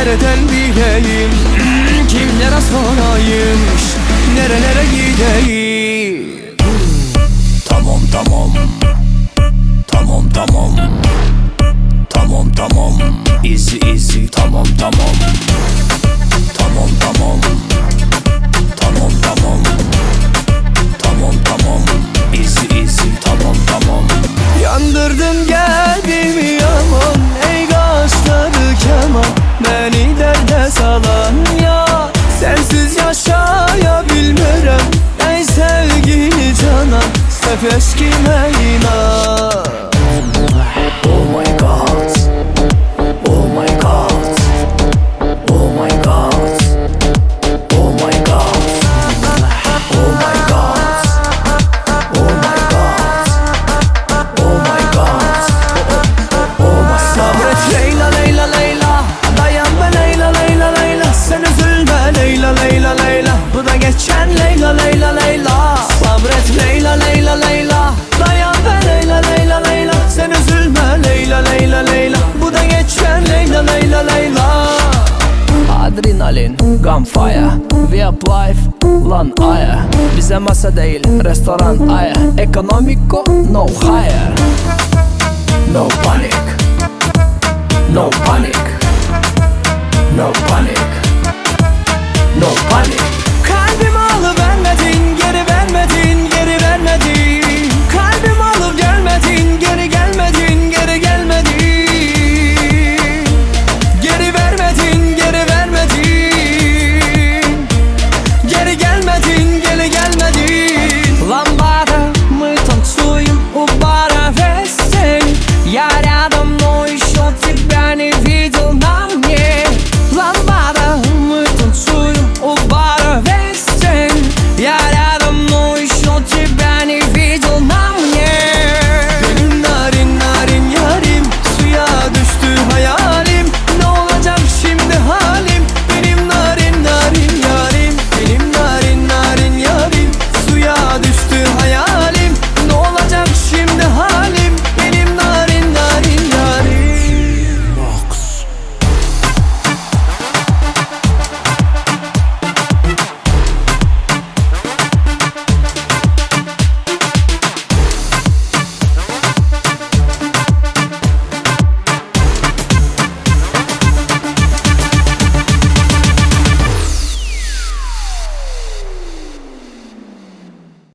nereden bileyim, kimlere sorayım, nerelere gideyim. Tamam tamam, tamam tamam, tamam tamam, easy easy, tamam tamam, tamam tamam, tamam tamam, tamam tamam, easy easy, tamam tamam. Yandırdın kalbimi yaman, ey kaşları keman, beni derde salan ya. Sensiz yaşayabilmirem, ey sevgili canan, hep eskime inan. Oh my god, oh my god, oh my god, oh my god, oh my god, oh my god, oh my god, oh my god. Sabret Leyla Leyla Leyla, dayan be Leyla Leyla Leyla, sen üzülme Leyla Leyla Leyla, bu da geçen Leyla Leyla Leyla. Sabret Leyla Leyla Leyla, dayan be Leyla Leyla Leyla, sen üzülme Leyla Leyla Leyla, bu da geçen Leyla Leyla Leyla. Adrenalin, gunfire, we up life, lan aya. Bize masa değil, restoran aya. Ekonomiko, no higher. No panic, no panic, no panic.